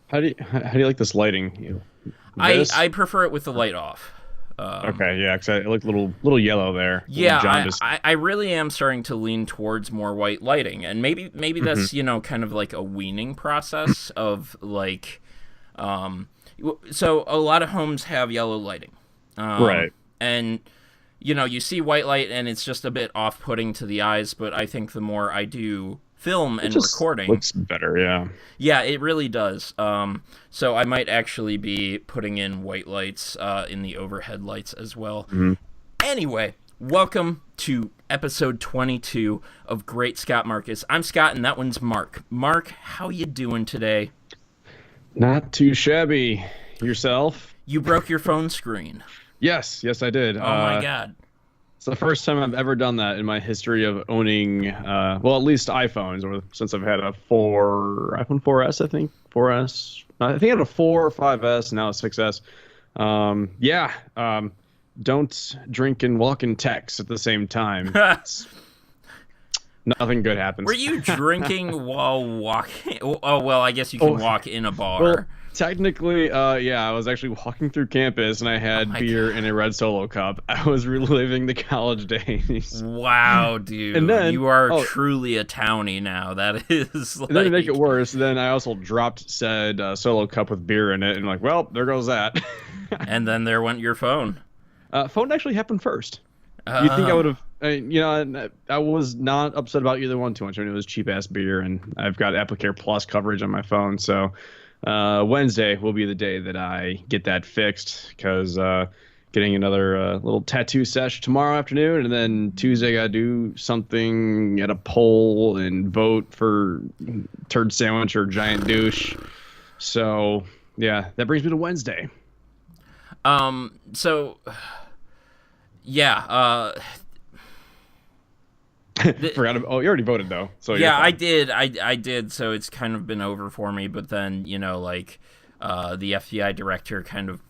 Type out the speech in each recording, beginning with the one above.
How do you like this lighting? I prefer it with the light off. Okay, yeah, because I look little yellow there, a little Yeah, jaundice. I really am starting to lean towards more white lighting, and maybe Hmm. that's kind of like a weaning process of like, so a lot of homes have yellow lighting, Right. and you see white light and it's just a bit off-putting to the eyes, but I think the more I do film It and just recording, looks better, yeah. yeah, it really does. So I might actually be putting in white lights in the overhead lights as well. Hmm. Anyway, welcome to episode 22 of Great Scott Marcus. I'm Scott and that one's Mark. Mark, how you doing today? Not too shabby. Yourself? You broke your phone screen. Yes, I did. Oh my god. It's the first time I've ever done that in my history of owning, well, at least iPhones, or since I've had a iPhone 4S, I think, 4S. I think I had a 4 or 5S, now a 6S. Yeah, don't drink and walk and text at the same time. Nothing good happens. Were you drinking while walking? Oh, well, I guess you can walk in a bar. Well, technically, yeah, I was actually walking through campus and I had my beer in a red Solo cup. I was reliving the college days. Wow, dude. And then you are truly a townie now. That is like... And then to make it worse, then I also dropped said Solo cup with beer in it, and like, well, there goes that. And then there went your phone. Phone actually happened first. You'd think I would have, I was not upset about either one too much. I mean, it was cheap ass beer, and I've got AppleCare Plus coverage on my phone, so Wednesday will be the day that I get that fixed, because getting another little tattoo sesh tomorrow afternoon, and then Tuesday I gotta do something at a poll and vote for turd sandwich or giant douche. So yeah, that brings me to Wednesday. So yeah, Forgot about, oh, you already voted though. So yeah, I did. I did. So it's kind of been over for me. But then, the FBI director kind of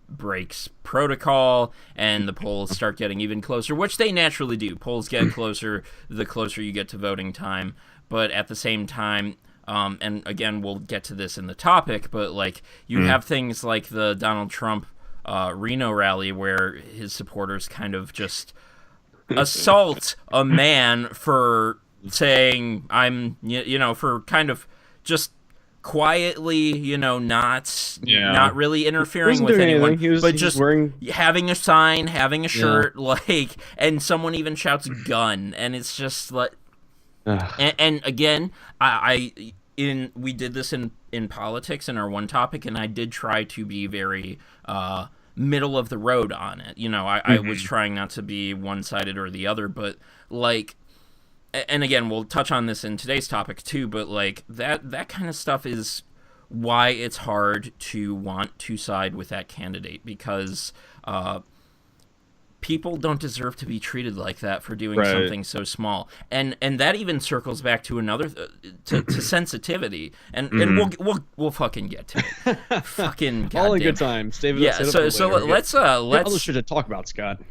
breaks protocol, and the polls start getting even closer, which they naturally do. Polls get closer the closer you get to voting time. But at the same time, and again, we'll get to this in the topic, but like you have things like the Donald Trump Reno rally, where his supporters kind of just assault a man for saying for kind of just quietly, not really interfering with anyone, but just wearing, having a sign, having a shirt, like, and someone even shouts gun, and it's just like, and again, we did this in politics in our one topic, and I did try to be very middle of the road on it. I was trying not to be one-sided or the other, but like, and again, we'll touch on this in today's topic too, but like that kind of stuff is why it's hard to want to side with that candidate, because people don't deserve to be treated like that for doing something so small, and that even circles back to another to sensitivity, and we'll fucking get to it. Fucking goddamn. All in good time. So let's other shit to talk about, Scott.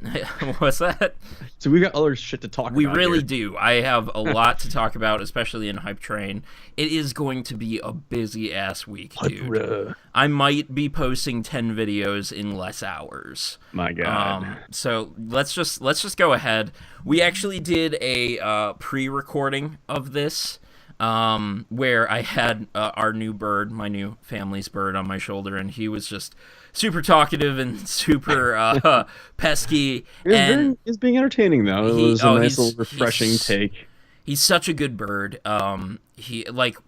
What's that? So we got other shit to talk about. We really here. do. I have a lot to talk about, especially in Hype Train. It is going to be a busy ass week, dude. I might be posting 10 videos in less hours. My God. So let's just go ahead. We actually did a pre-recording of this, where I had our new bird, my new family's bird, on my shoulder, and he was just super talkative and super pesky. It's being entertaining though. It was a nice little refreshing take. He's such a good bird.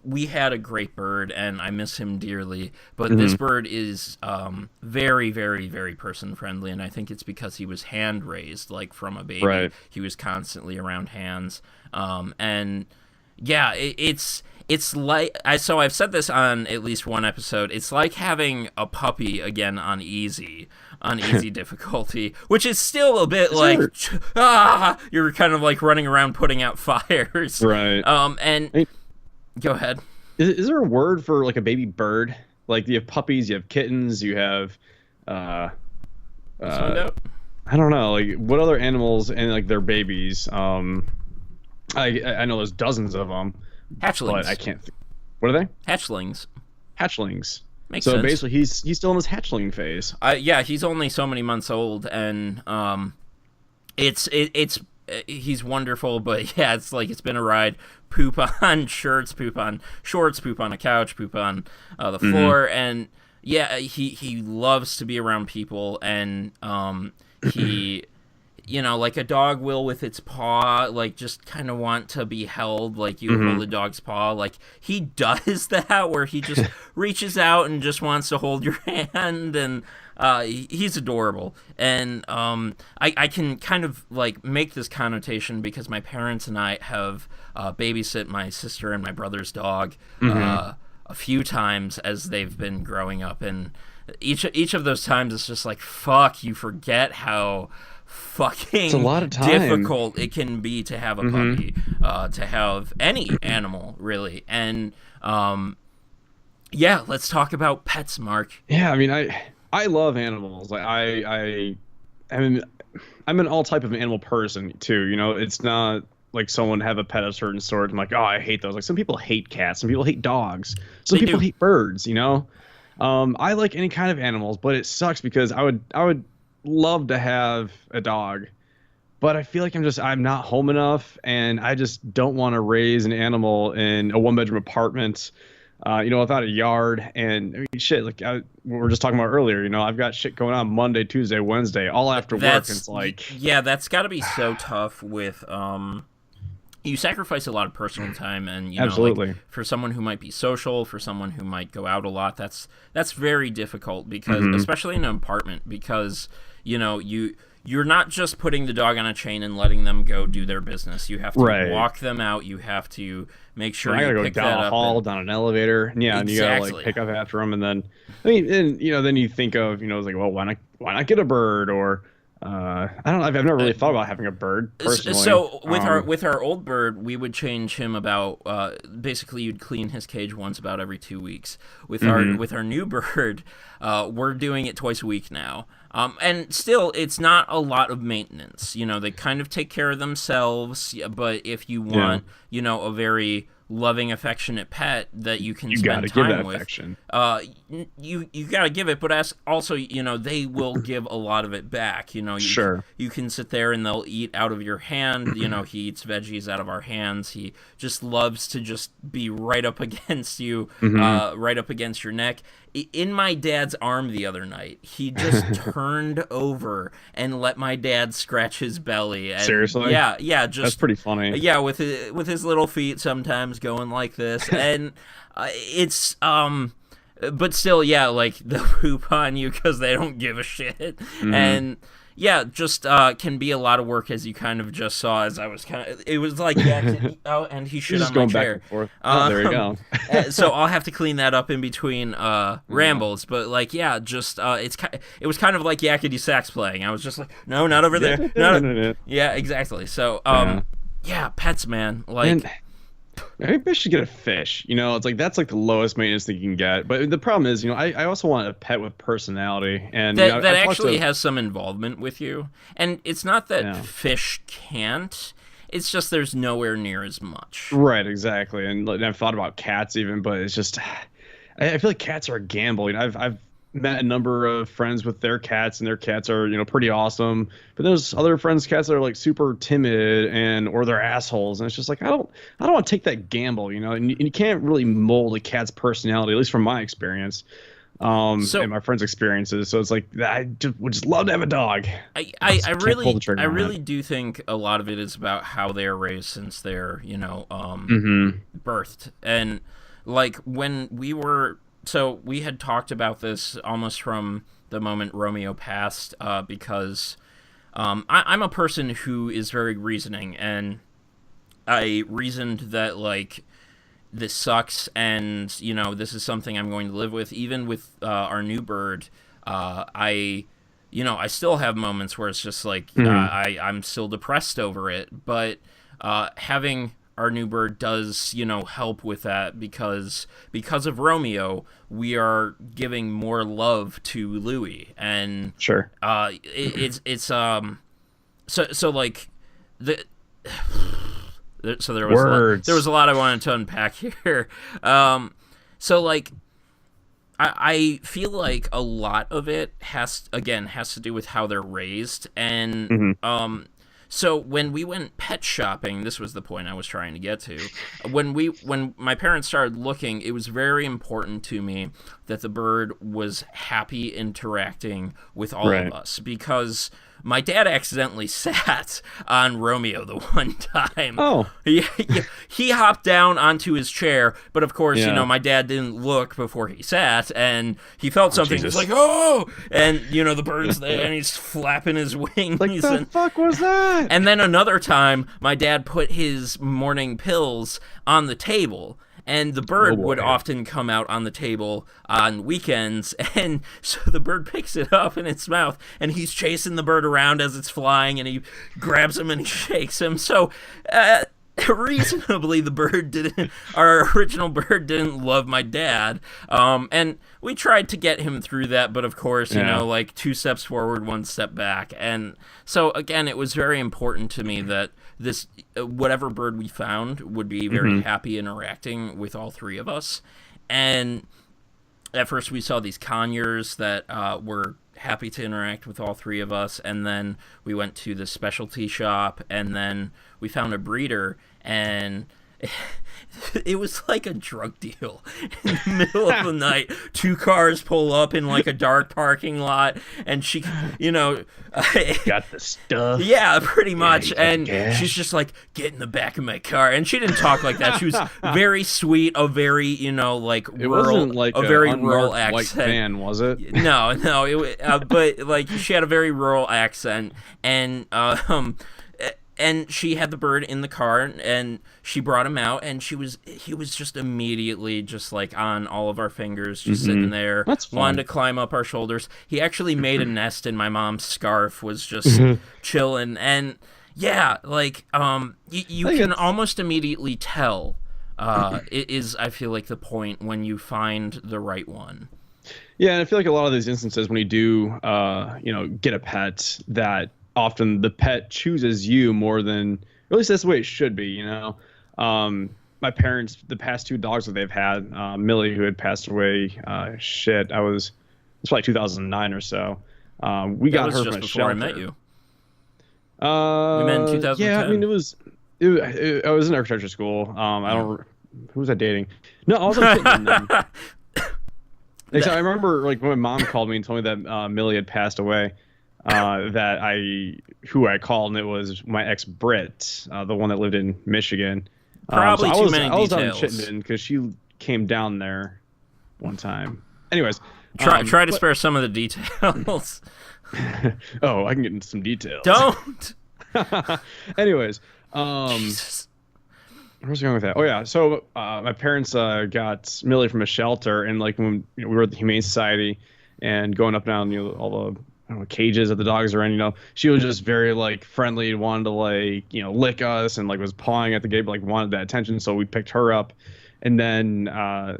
We had a great bird, and I miss him dearly. But this bird is very, very, very person friendly, and I think it's because he was hand raised, like from a baby. Right. He was constantly around hands, and yeah, it's like so I've said this on at least one episode. It's like having a puppy again on easy difficulty, which is still a bit like you're kind of like running around putting out fires. Right. Go ahead. Is there a word for like a baby bird? Like you have puppies, you have kittens, you have Let's find out. I don't know, like what other animals and like their babies. I know there's dozens of them. Hatchlings. But I can't. What are they? Hatchlings. hatchlings. Makes So sense. basically, he's still in his hatchling phase. Yeah, he's only so many months old, and it's he's wonderful, but yeah, it's like it's been a ride. Poop on shirts, poop on shorts, poop on a couch, poop on the floor, and yeah, he loves to be around people, and he. Like a dog will with its paw, like just kind of want to be held, like you hold a dog's paw. Like he does that where he just reaches out and just wants to hold your hand, and he's adorable. And I can kind of like make this connotation because my parents and I have babysit my sister and my brother's dog a few times as they've been growing up, and each of those times it's just like, fuck, you forget how fucking it's a lot of time. Difficult it can be to have a puppy, to have any animal really. And yeah, let's talk about pets, Mark. Yeah, I mean, I love animals. Like I mean, I'm an all type of animal person too. It's not like someone have a pet of a certain sort. I'm like, oh, I hate those. Like some people hate cats, some people hate dogs, some people hate birds. I like any kind of animals, but it sucks because I would love to have a dog, but I feel like I'm not home enough, and I just don't want to raise an animal in a 1-bedroom apartment, without a yard. And I mean, shit, like we were just talking about earlier, I've got shit going on Monday, Tuesday, Wednesday, all after work. And it's like, yeah, that's got to be so tough with you sacrifice a lot of personal time, and absolutely, like, for someone who might be social, for someone who might go out a lot, that's very difficult because especially in an apartment, because you're not just putting the dog on a chain and letting them go do their business. You have to walk them out. You have to make sure you pick that up. I gotta go down a hall, down an elevator. And and you gotta like pick up after them. And then, then you think of, it's like, well, why not get a bird? Or I don't know. I've never really thought about having a bird personally. So with our old bird, we would change him about basically you'd clean his cage once about every 2 weeks. With our new bird, we're doing it twice a week now. And still, it's not a lot of maintenance. They kind of take care of themselves. But if you want, a very loving, affectionate pet that you can spend time with, affection. You got to give it. But also, they will give a lot of it back. Sure. You can sit there and they'll eat out of your hand. He eats veggies out of our hands. He just loves to just be right up against you, right up against your neck. In my dad's arm the other night, he just turned over and let my dad scratch his belly. And seriously? Yeah, just that's pretty funny. Yeah, with his little feet sometimes going like this, and it's but still, yeah, like they'll poop on you because they don't give a shit, and. Yeah, just can be a lot of work, as you kind of just saw. As I was it was like and he shit on my chair. Back and forth. There you go. So I'll have to clean that up in between rambles. But like, yeah, just it was kind of like yakety sax playing. I was just like, no, not over there. No. Yeah, exactly. So yeah, pets, man. Like. Maybe I should get a fish. It's like that's like the lowest maintenance thing you can get. But the problem is, I also want a pet with personality, and that actually has some involvement with you. And it's not that fish can't. It's just there's nowhere near as much. Right, exactly. And I've thought about cats even, but it's just I feel like cats are a gamble. I've met a number of friends with their cats, and their cats are pretty awesome, but there's other friends' cats that are like super timid or they're assholes, and it's just like I don't want to take that gamble, and you can't really mold a cat's personality, at least from my experience, and my friends' experiences. So it's like I would just love to have a dog. I really do think a lot of it is about how they're raised since they're birthed, and like when we were. So we had talked about this almost from the moment Romeo passed, because I'm a person who is very reasoning, and I reasoned that, like, this sucks, and, this is something I'm going to live with. Even with our new bird, I still have moments where it's just like, I'm still depressed over it, but having... Our new bird does, help with that because of Romeo, we are giving more love to Louis, and sure, it's so like the so there was a lot I wanted to unpack here, so like I feel like a lot of it has to do with how they're raised, and Hmm. so when we went pet shopping, this was the point I was trying to get to. When my parents started looking, it was very important to me that the bird was happy interacting with all of Right. us, because my dad accidentally sat on Romeo the one time. Oh, He hopped down onto his chair, but of course, yeah. my dad didn't look before he sat, and he felt Oh, something. He's Jesus. like, "Oh!" And the bird's there, and he's flapping his Like wings, the fuck was that? and then another time, my dad put his morning pills on the table, and the Oh bird boy. would often come out on the table on weekends, and so the bird picks it up in its mouth, and he's chasing the bird around as it's flying, and he grabs him and he shakes him. So, reasonably, our original bird didn't love my dad, and we tried to get him through that, but of course, Yeah. like 2 steps forward, 1 step back. And so again, it was very important to me that this whatever bird we found would be very happy interacting with all three of us. And at first we saw these conures that were happy to interact with all three of us, and then we went to the specialty shop, and then we found a breeder, and it was like a drug deal. In the middle of the night, 2 cars pull up in like a dark parking lot, and she, Got the stuff. yeah, pretty much. you got And gas. she's just like, "Get in the back of my car." And she didn't talk like that. She was very sweet, a very, like It rural, wasn't like a very unmarked rural white accent. van, was it? No, but like she had a very rural accent, and she had the bird in the car, and she brought him out, and he was just immediately just like on all of our fingers, just sitting there, That's fun. wanted to climb up our shoulders. He actually made a nest in my mom's scarf, was just chilling, and yeah, like you think can it's- almost immediately tell. It is, I feel like, the point when you find the right one. Yeah, and I feel like a lot of these instances when you do, get a pet, that often the pet chooses you more than, or at least that's the way it should be. My parents, the past 2 dogs that they've had, Millie, who had passed away, it's probably 2009 or so. We That got was her just from a before I shelter. met you. We met in 2010. Yeah, I mean, I was in architecture school. I don't. Who was I dating? No, I was on Chittenden then. Except I remember, like, when my mom called me and told me that Millie had passed away. Who I called, and it was my ex Brit, the one that lived in Michigan. Probably so too many I was down in details. Chittenden because she came down there one time. Anyways, Try to but- spare some of the details. Oh, I can get into some details. Don't. Anyways, Jesus. where's I going with that? Oh yeah, so my parents got Millie from a shelter, and like when we were at the Humane Society and going up and down, all the I don't know, cages that the dogs are in, she was just very like friendly, wanted to like lick us, and like was pawing at the gate, but, like wanted that attention. So we picked her up, and then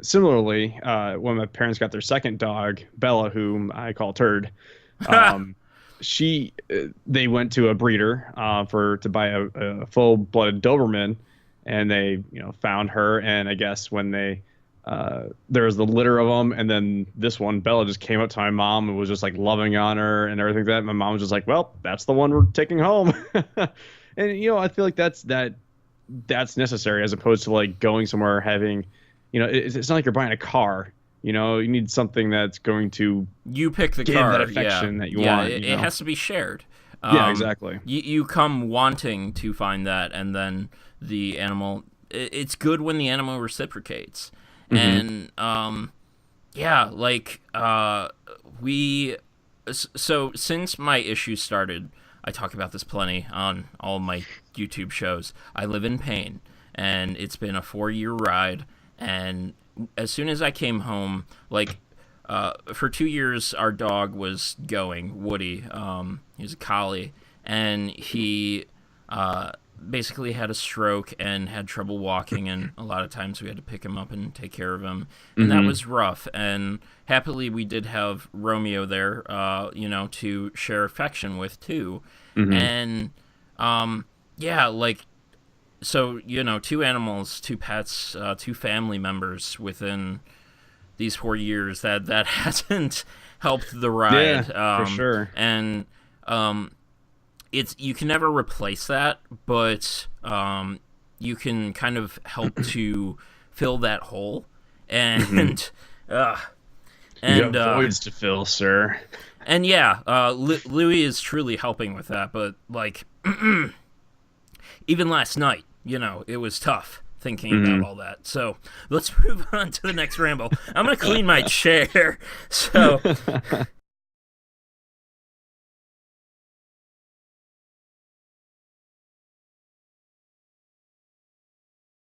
similarly, when my parents got their second dog, Bella, whom I call Turd, they went to a breeder to buy a full-blooded Doberman, and they found her, and I guess when they there was the litter of them, and then this one, Bella, just came up to my mom and was just like loving on her and everything like that. My mom was just like, "Well, that's the one we're taking home." And I feel like that's necessary, as opposed to like going somewhere having, it's not like you're buying a car. You need something that's going to You pick the give car. that affection that you yeah, want. it has to be shared. Yeah, exactly. You come wanting to find that, and then the animal. It's good when the animal reciprocates. And yeah, like so since my issues started, I talk about this plenty on all my YouTube shows. I live in pain, and it's been a 4-year ride. And as soon as I came home, like for 2 years, our dog was going. Woody, he was a collie, and he basically had a stroke and had trouble walking, and a lot of times we had to pick him up and take care of him, and that was rough. And happily we did have Romeo there, to share affection with too. And yeah, like, so 2 animals, 2 pets, 2 family members within these 4 years that hasn't helped the ride. For sure. And you can never replace that, but you can kind of help to fill that hole. And you have voids to fill, sir. And yeah, Louis is truly helping with that. But like, even last night, it was tough thinking about all that. So let's move on to the next ramble. I'm gonna clean my chair. So